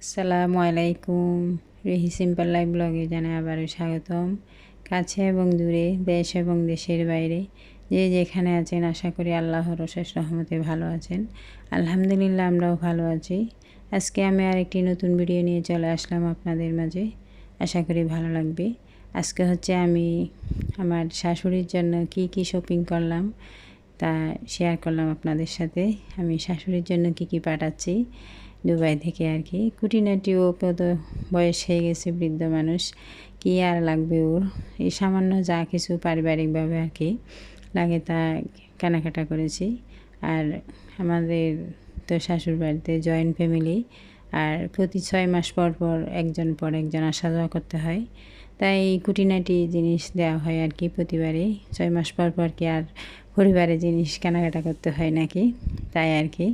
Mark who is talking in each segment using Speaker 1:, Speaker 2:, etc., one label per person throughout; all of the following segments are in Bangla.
Speaker 1: আসসালামু আলাইকুম। রিহি সিম্পল লাইফ ব্লগে জানাই আবারও স্বাগতম। কাছে এবং দূরে, দেশ এবং দেশের বাইরে যে যেখানে আছেন আশা করি আল্লাহর অশেষ রহমতে ভালো আছেন। আলহামদুলিল্লাহ আমরাও ভালো আছি। আজকে আমি আরেকটি নতুন ভিডিও নিয়ে চলে আসলাম আপনাদের মাঝে। আশা করি ভালো লাগবে। আজকে হচ্ছে আমি আমার শাশুড়ির জন্য কি শপিং করলাম তা শেয়ার করলাম আপনাদের সাথে। আমি শাশুড়ির জন্য কি পাঠাচ্ছি দুবাই থেকে আর কি। খুঁটিনাটি ওকে তো বয়স হয়ে গেছে, বৃদ্ধ মানুষ, কি আর লাগবে ওর। এই সামান্য যা কিছু পারিবারিকভাবে আর কি লাগে তা কেনাকাটা করেছি। আর আমাদের তো শ্বশুর বাড়িতে জয়েন্ট ফ্যামিলি, আর প্রতি 6 মাস পর একজন আসা যাওয়া করতে হয়। তাই খুঁটিনাটি জিনিস দেওয়া হয় আর কি প্রতিবারই। 6 মাস পর কি আর পরিবারের জিনিস কেনাকাটা করতে হয় নাকি, তাই আর কি।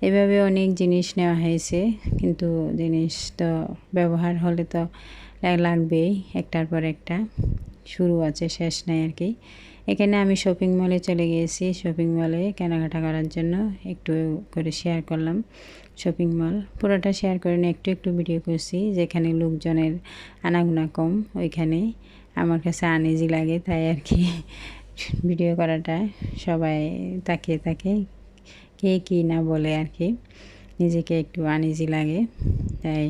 Speaker 1: এভাবে অনেক জিনিস নেওয়া হয়েছে, কিন্তু জিনিস তো ব্যবহার হলে তো লাগবেই, একটার পর একটা, শুরু আছে শেষ নাই আর কি। এখানে আমি শপিং মলে চলে গিয়েছি। শপিং মলে কেনাকাটা করার জন্য একটু করে শেয়ার করলাম শপিং মল। পুরোটা শেয়ার করে নিয়ে একটু ভিডিও করছি। যেখানে লোকজনের আনাগোনা কম ওইখানে আমার কাছে আনইজি লাগে, তাই আর কি ভিডিও করাটা। সবাই তাকিয়ে থাকে, কে কী না বলে আর কি, নিজেকে একটু আনইজি লাগে। তাই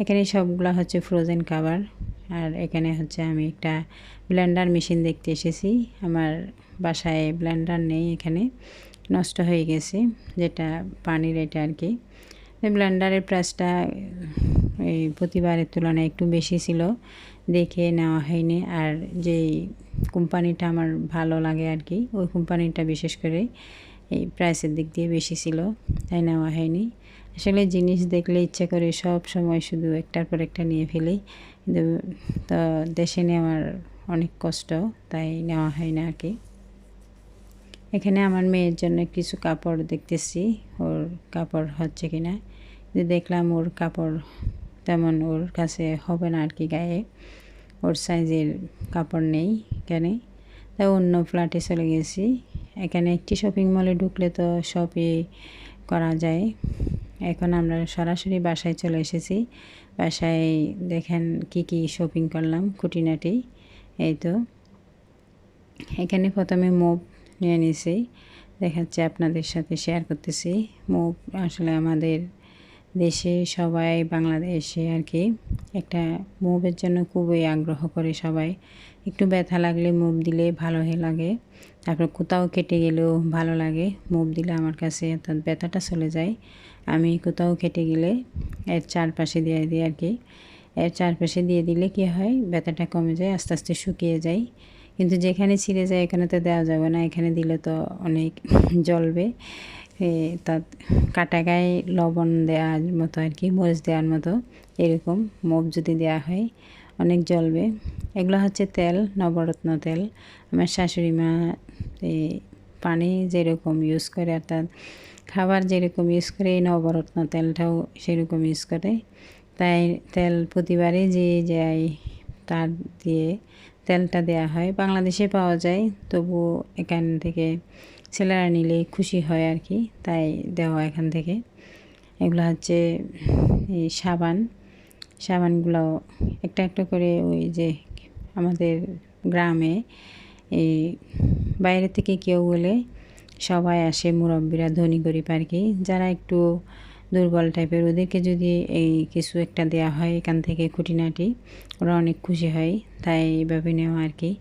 Speaker 1: এখানে সবগুলো হচ্ছে ফ্রোজেন খাবার। আর এখানে হচ্ছে আমি একটা ব্লেন্ডার মেশিন দেখতে এসেছি। আমার বাসায় ব্লেন্ডার নেই, এখানে নষ্ট হয়ে গেছে, যেটা পানির এটা আর কি। ব্লেন্ডারের প্রাইসটা এই প্রতিবারের তুলনায় একটু বেশি ছিল, দেখে নেওয়া হয়নি। আর যেই কোম্পানিটা আমার ভালো লাগে আর কি, ওই কোম্পানিটা বিশেষ করে এই প্রাইসের দিক দিয়ে বেশি ছিল, তাই নেওয়া হয়নি। আসলে জিনিস দেখলে ইচ্ছে করে সব সময় শুধু একটার পর একটা নিয়ে ফেলি, কিন্তু তো দেশে নেওয়ার অনেক কষ্ট, তাই নেওয়া হয় না আর কি। এখানে আমার মেয়ের জন্য কিছু কাপড় দেখতেছি, ওর কাপড় হচ্ছে কি না। দেখলাম ওর কাপড় তেমন ওর কাছে হবে না আর কি, গায়ে ওর সাইজের কাপড় নেই এখানে। তাই অন্য ফ্ল্যাটে চলে গেছি। এখানে একটি শপিং মলে ঢুকলে তো সবই করা যায়। এখন আমরা সরাসরি বাসায় চলে এসেছি। বাসায় দেখেন কি শপিং করলাম খুঁটিনাটি। এই তো এখানে প্রথমে মুভ নিয়ে নিয়েছি, দেখাচ্ছি আপনাদের সাথে শেয়ার করতেছি। মুভ আসলে আমাদের দেশে সবাই, বাংলাদেশে আর কি, একটা মুভের জন্য খুবই আগ্রহ করে সবাই। একটু ব্যথা লাগলে মুভ দিলে ভালো লাগে। তারপর কোথাও কেটে গেলেও ভালো লাগে মুভ দিলে আমার কাছে, অর্থাৎ ব্যথাটা চলে যায়। আমি কোথাও কেটে গেলে এর চারপাশে দিয়ে দিই আর কি। এর চারপাশে দিয়ে দিলে কি হয়, ব্যথাটা কমে যায়, আস্তে আস্তে শুকিয়ে যায়। কিন্তু যেখানে ছিঁড়ে যায় এখানে তো দেওয়া যাবে না, এখানে দিলে তো অনেক জ্বলবে। তার কাটা গায়ে লবণ দেওয়ার মতো আর কি, মরিচ দেওয়ার মতো এরকম মুভ যদি দেওয়া হয় অনেক জ্বলবে। এগুলো হচ্ছে তেল, নবরত্ন তেল। আমার শাশুড়ি মা পানি যেরকম ইউজ করে, অর্থাৎ খাবার যেরকম ইউজ করে, এই নবরত্ন তেলটাও সেরকম ইউজ করে। তাই তেল প্রতিবারে যে যাই তার দিয়ে তেলটা দেয়া হয়। বাংলাদেশে পাওয়া যায়, তবু এখান থেকে ছেলেরা নিলে খুশি হয় আর কি, তাই দেওয়া এখান থেকে। এগুলো হচ্ছে এই সাবানগুলো একটা করে ওই যে আমাদের গ্রামে এই বাইরে থেকে কেউ বলে সবাই আসে, মুরব্বীরা, ধনী গরিব আর কি, যারা একটু দুর্বল টাইপের, ওদেরকে যদি এই কিছু একটা দেওয়া হয় এখান থেকে খুঁটিনাটি, ওরা অনেক খুশি হয়। তাই এইভাবে নেওয়া আর কি।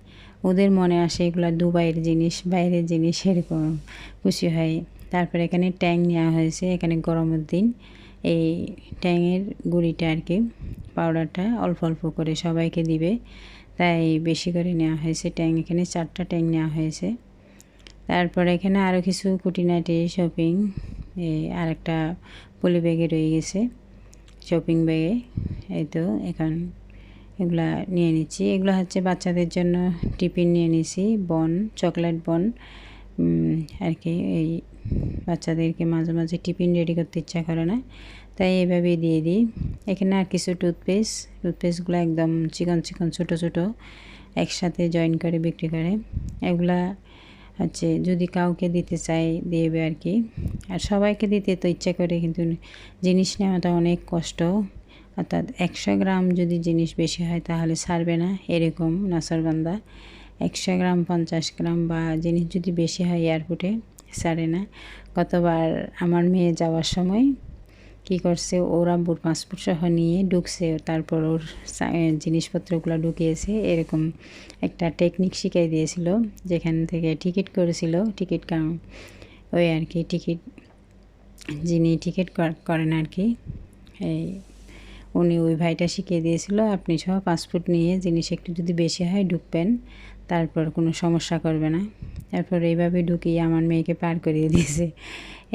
Speaker 1: ওদের মনে আসে এগুলো দুবাইয়ের জিনিস, বাইরের জিনিস, এরকম খুশি হয়। তারপর এখানে ট্যাং নেওয়া হয়েছে। এখানে গরমের দিন এই ট্যাংয়ের গুঁড়িটা আর কি, পাউডারটা অল্প অল্প করে সবাইকে দিবে, তাই বেশি করে নেওয়া হয়েছে ট্যাং। এখানে 4টা ট্যাং নেওয়া হয়েছে। তারপর এখানে আরও কিছু খুঁটিনাটি শপিং, আর একটা পলি ব্যাগে রয়ে গেছে, শপিং ব্যাগে। এই তো এখন এগুলা নিয়ে নিচ্ছি। এগুলো হচ্ছে বাচ্চাদের জন্য টিফিন নিয়ে নিছি, বন, চকলেট বন আর কি। এই বাচ্চাদেরকে মাঝে মাঝে টিফিন রেডি করতে ইচ্ছা করে না, তাই এইভাবেই দিয়ে দিই। এখানে আর কিছু টুথপেস্টগুলো একদম চিকন ছোটো একসাথে জয়েন করে বিক্রি করে। এগুলা হচ্ছে যদি কাউকে দিতে চাই দেবে আর কি। আর সবাইকে দিতে তো ইচ্ছা করে, কিন্তু জিনিস নেওয়াটা অনেক কষ্ট। অর্থাৎ 100 গ্রাম যদি জিনিস বেশি হয় তাহলে ছাড়বে না, এরকম নাছোড়বান্দা। 100 গ্রাম 50 গ্রাম বা জিনিস যদি বেশি হয় এয়ারপোর্টে ছাড়ে না। গতবার আমার মেয়ে যাওয়ার সময় কী করছে, ওর আব্বুর পাসপোর্ট সহ নিয়ে ঢুকছে, তারপর ওর জিনিসপত্রগুলো ঢুকিয়েছে। এরকম একটা টেকনিক শিখিয়ে দিয়েছিল, যেখান থেকে টিকিট করেছিল, টিকিট ওই আর কি টিকিট যিনি টিকিট করেন আর কি, এই উনি ওই ভাইটা শিখিয়ে দিয়েছিল আপনি সহ পাসপোর্ট নিয়ে জিনিস একটু যদি বেশি হয় ঢুকবেন, তারপর কোনো সমস্যা করবে না। তারপর এইভাবে ঢুকিয়ে আমার মেয়েকে পার করিয়ে দিয়েছে।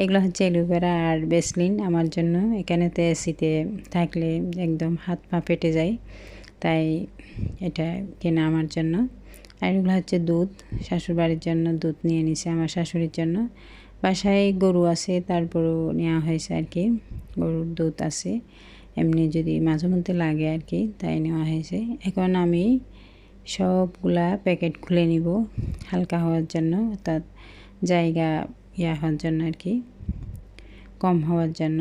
Speaker 1: এগুলো হচ্ছে অ্যালোভেরা আর ভ্যাসলিন আমার জন্য। এখানেতে এসিতে থাকলে একদম হাত পা ফেটে যায়, তাই এটা কেনা আমার জন্য। আর এগুলো হচ্ছে দুধ, শ্বশুরবাড়ির জন্য দুধ নিয়ে নিছে আমার শাশুড়ির জন্য। বাসায় গরু আছে, তারপরও নেওয়া হয়েছে আর কি, গরুর দুধ আছে, এমনি যদি মাঝে মধ্যে লাগে আর কি, তাই নেওয়া হয়েছে। এখন আমি সবগুলা প্যাকেট খুলে নিব হালকা হওয়ার জন্য, অর্থাৎ জায়গা হওয়ার জন্য আর কি, কম হওয়ার জন্য।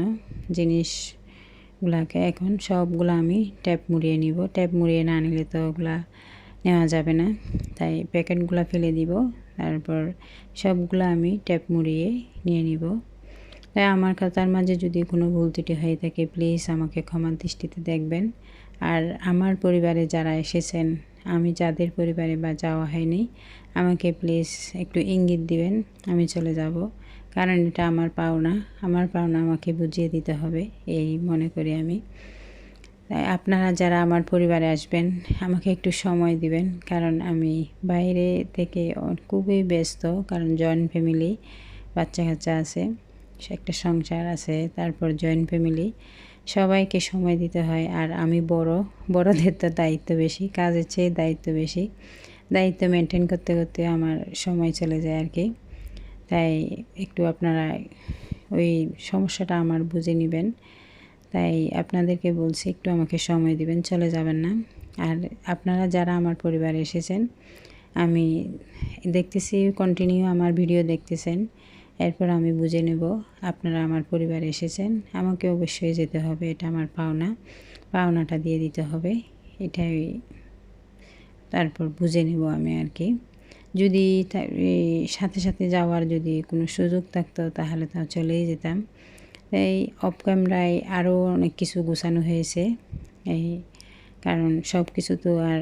Speaker 1: জিনিসগুলাকে এখন সবগুলো আমি ট্যাপ মুড়িয়ে নিব। ট্যাপ মুড়িয়ে না নিলে তো ওগুলা নেওয়া যাবে না, তাই প্যাকেটগুলো ফেলে দিব। তারপর সবগুলো আমি ট্যাপ মুড়িয়ে নিয়ে নিব। তাই আমার কথার মাঝে যদি কোনো ভুল ত্রুটি হয়ে থাকে প্লিজ আমাকে ক্ষমার দৃষ্টিতে দেখবেন। আর আমার পরিবারে যারা এসেছেন, আমি যাদের পরিবারে বা যাওয়া হয়নি, আমাকে প্লিজ একটু ইঙ্গিত দিবেন, আমি চলে যাব। কারণ এটা আমার পাওনা, আমার পাওনা আমাকে বুঝিয়ে দিতে হবে, এই মনে করি আমি। তাই আপনারা যারা আমার পরিবারে আসবেন আমাকে একটু সময় দিবেন, কারণ আমি বাইরে থেকে খুবই ব্যস্ত, কারণ জয়েন্ট ফ্যামিলি, বাচ্চা কাচ্চা আছে, একটা সংসার আছে, তারপর জয়েন্ট ফ্যামিলি, সবাইকে সময় দিতে হয়। আর আমি বড়দের তো দায়িত্ব বেশি, কাজের চেয়ে দায়িত্ব বেশি, দায়িত্ব মেনটেন করতে করতে আমার সময় চলে যায় আর কি। তাই একটু আপনারা ওই সমস্যাটা আমার বুঝে নেবেন। তাই আপনাদেরকে বলছি একটু আমাকে সময় দিবেন, চলে যাবেন না। আর আপনারা যারা আমার পরিবারে এসেছেন, আমি দেখতেছি কন্টিনিউ আমার ভিডিও দেখতেছেন, এরপর আমি বুঝে নেব আপনারা আমার পরিবারে এসেছেন। আমাকে অবশ্যই যেতে হবে, এটা আমার পাওনাটা দিয়ে দিতে হবে, এটাই তারপর বুঝে নেব আমি আর কি। যদি সাথে সাথে যাওয়ার যদি কোনো সুযোগ থাকতো তাহলে তো চলেই যেতাম। এই অফ ক্যামেরায় আরও অনেক কিছু গোছানো হয়েছে, এই কারণ সব কিছু তো আর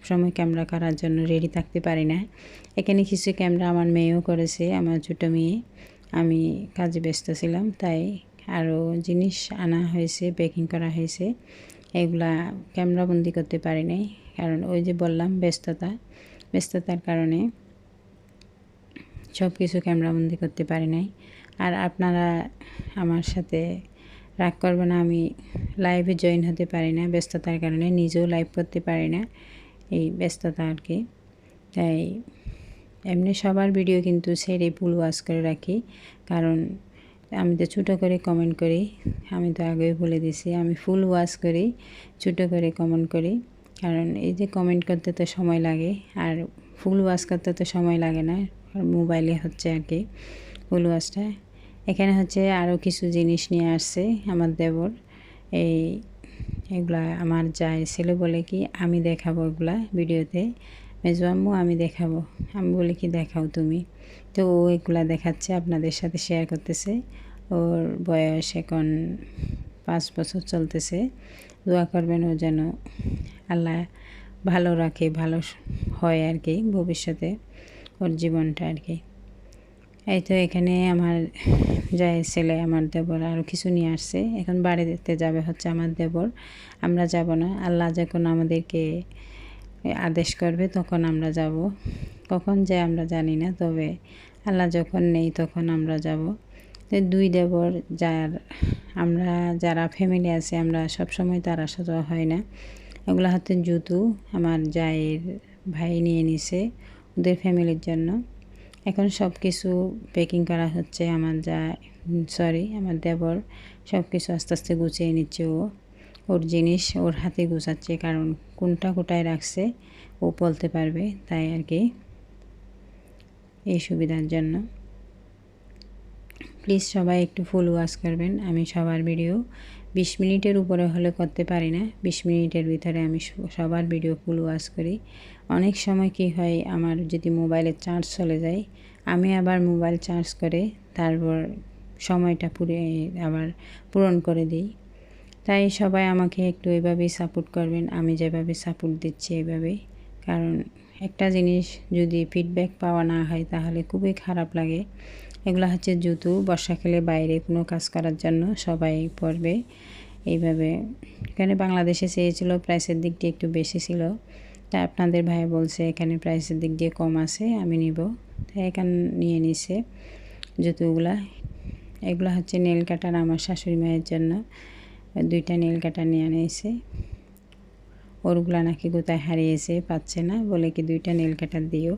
Speaker 1: সবসময় ক্যামেরা করার জন্য রেডি থাকতে পারি না। এখানে কিছু ক্যামেরা আমার মেয়েও করেছে, আমার ছোটো মেয়ে, আমি কাজে ব্যস্ত ছিলাম, তাই আরও জিনিস আনা হয়েছে, প্যাকিং করা হয়েছে, এগুলা ক্যামেরাবন্দি করতে পারি নাই, কারণ ওই যে বললাম ব্যস্ততার কারণে সব কিছু ক্যামেরাবন্দি করতে পারি নাই। আর আপনারা আমার সাথে রাগ করবে না, আমি লাইভে জয়েন হতে পারি না ব্যস্ততার কারণে, নিজেও লাইভ করতে পারি না, এই ব্যস্ততা আর কি। তাই এমনি সবার ভিডিও কিন্তু ছেড়ে ফুল ওয়াচ করে রাখি, কারণ আমি তো ছোটো করে কমেন্ট করি, আমি তো আগেই বলে দিছি আমি ফুল ওয়াচ করি, ছোটো করে কমেন্ট করি, কারণ এই যে কমেন্ট করতে তো সময় লাগে, আর ফুল ওয়াচ করতে তো সময় লাগে না, মোবাইলে হচ্ছে আর কি ফুল ওয়াচটা। এখানে হচ্ছে আরও কিছু জিনিস নিয়ে আসছে আমার দেবর, এগুলা আমার যায় ছেলে বলে কি আমি দেখাবো এগুলা ভিডিওতে, মেজো আম্মু আমি দেখাবো, আমি বলি কি দেখাও তুমি, তো ও এগুলা দেখাচ্ছে আপনাদের সাথে শেয়ার করতেছে। ওর বয়স এখন 5 বছর চলতেছে, দোয়া করবেন ও যেন আল্লাহ ভালো রাখে, ভালো হয় আর কি ভবিষ্যতে ওর জীবনটা আর কি। এই তো এখানে আমার জায়ের ছেলে আমার দেবর আরও কিছু নিয়ে আসছে, এখন বাড়িতে যাবে হচ্ছে আমার দেবর, আমরা যাব না, আল্লাহ যখন আমাদেরকে আদেশ করবে তখন আমরা যাব, কখন যায় আমরা জানি না, তবে আল্লাহ যখন নেই তখন আমরা যাব। তো 2 দেবর আমরা যারা ফ্যামিলি আছে আমরা সবসময় তারা সাথে হয় না। এগুলো হচ্ছে জুতো আমার জায়ের ভাই নিয়ে নিছে ওদের ফ্যামিলির জন্য। এখন সব কিছু প্যাকিং করা হচ্ছে, আমার দেবর সব কিছু আস্তে আস্তে গুছিয়ে নিচ্ছে, ওর জিনিস ওর হাতে গুছাচ্ছে, কারণ কোনটা কোটায় রাখছে ও বলতে পারবে, তাই আর কি। এই সুবিধার জন্য। প্লিজ সবাই একটু ফুল ওয়াচ করবেন। আমি সবার ভিডিও 20 মিনিটের উপরে হলে করতে পারি না, 20 মিনিটের ভিতরে আমি সবার ভিডিও ফুল ওয়াচ করি। অনেক সময় কি হয়, আমার যদি মোবাইলের চার্জ চলে যায়, আমি আবার মোবাইল চার্জ করে তারপর সময়টা আবার পূরণ করে দিই। তাই সবাই আমাকে একটু এভাবেই সাপোর্ট করবেন, আমি যেভাবে সাপোর্ট দিচ্ছি এভাবেই। কারণ একটা জিনিস যদি ফিডব্যাক পাওয়া না হয় তাহলে খুবই খারাপ লাগে। এগুলো হচ্ছে জুতো, বর্ষাকালে বাইরে কোনো কাজ করার জন্য সবাই পরবে এইভাবে। এখানে বাংলাদেশে চেয়েছিল, প্রাইসের দিক দিয়ে একটু বেশি ছিল, তাই আপনাদের ভাই বলছে এখানে প্রাইসের দিক দিয়ে কম আছে, আমি নিব, তাই এখানে নিয়ে নিছে জুতোগুলা। এগুলো হচ্ছে নেল কাটার, আমার শাশুড়ি মায়ের জন্য 2টা নেল কাটার নিয়ে নিয়েছে। ওরগুলা নাকি কোথায় হারিয়েছে, পাচ্ছে না, বলে কি 2টা নেল কাটার দিও।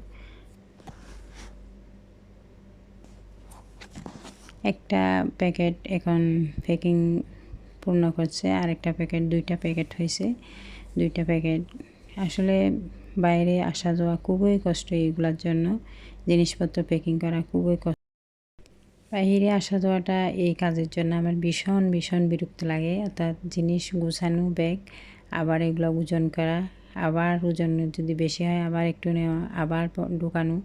Speaker 1: একটা প্যাকেট এখন প্যাকিং পূর্ণ করছে, আর একটা প্যাকেট, 2টা প্যাকেট হয়েছে। 2টা প্যাকেট আসলে বাইরে আসা যাওয়া খুবই কষ্ট, এইগুলোর জন্য জিনিসপত্র প্যাকিং করা খুবই কষ্ট। বাইরে আসা যাওয়াটা এই কাজের জন্য আমার ভীষণ ভীষণ বিরক্ত লাগে। অর্থাৎ জিনিস গুছানো, ব্যাগ, আবার এগুলো ওজন করা, আবার ওজন যদি বেশি হয় আবার একটু নেওয়া, আবার ঢোকানো,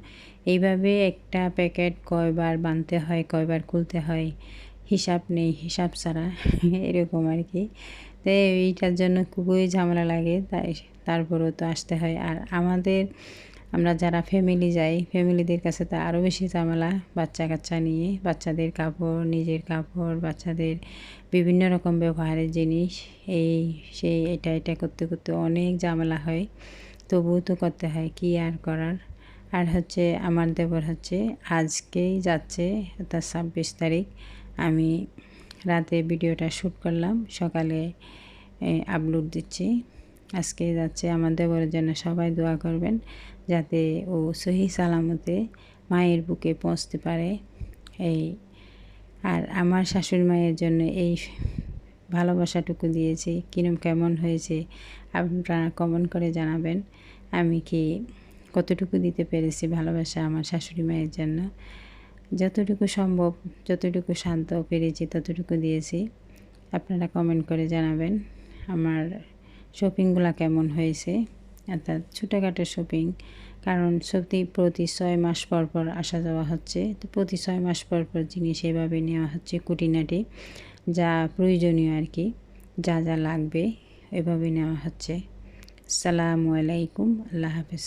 Speaker 1: এইভাবে একটা প্যাকেট কয়বার বানতে হয়, কয়বার খুলতে হয়, হিসাব নেই, হিসাব ছাড়া এরকম আর কি। তো এইটার জন্য খুবই ঝামেলা লাগে, তাই তারপরেও তো আসতে হয়। আর আমরা যারা ফ্যামিলি যাই, ফ্যামিলিদের কাছে তো আরও বেশি ঝামেলা, বাচ্চা কাচ্চা নিয়ে, বাচ্চাদের কাপড়, নিজের কাপড়, বাচ্চাদের বিভিন্ন রকম ব্যবহারের জিনিস, এই সেই এটা করতে করতে অনেক ঝামেলা হয়, তবুও তো করতে হয়, কি আর করার। আর হচ্ছে আমার দেবর হচ্ছে আজকেই যাচ্ছে, অর্থাৎ 26 তারিখ। আমি রাতে ভিডিওটা শ্যুট করলাম, সকালে আপলোড দিচ্ছি। আজকে যাচ্ছে, আমার দেবরের জন্য সবাই দোয়া করবেন যাতে ও সহি সালামতে মায়ের বুকে পৌঁছতে পারে। এই আর আমার শাশুড়ি মায়ের জন্য এই ভালোবাসাটুকু দিয়েছি, কেমন হয়েছে আপনারা কমেন্ট করে জানাবেন। আমি কি কতটুকু দিতে পেরেছি ভালোবাসা আমার শাশুড়ি মায়ের জন্য। যতটুকু সম্ভব, যতটুকু শান্ত পেরেছি ততটুকু দিয়েছি। আপনারা কমেন্ট করে জানাবেন আমার শপিংগুলো কেমন হয়েছে, অর্থাৎ ছোটোখাটো শপিং। কারণ প্রতি 6 মাস পর পর আসা যাওয়া হচ্ছে, তো প্রতি 6 মাস পর পর জিনিস এভাবে নেওয়া হচ্ছে, খুঁটিনাটি যা প্রয়োজনীয় আর কি, যা যা লাগবে এভাবে নেওয়া হচ্ছে। আসসালামু আলাইকুম, আল্লাহ হাফেজ।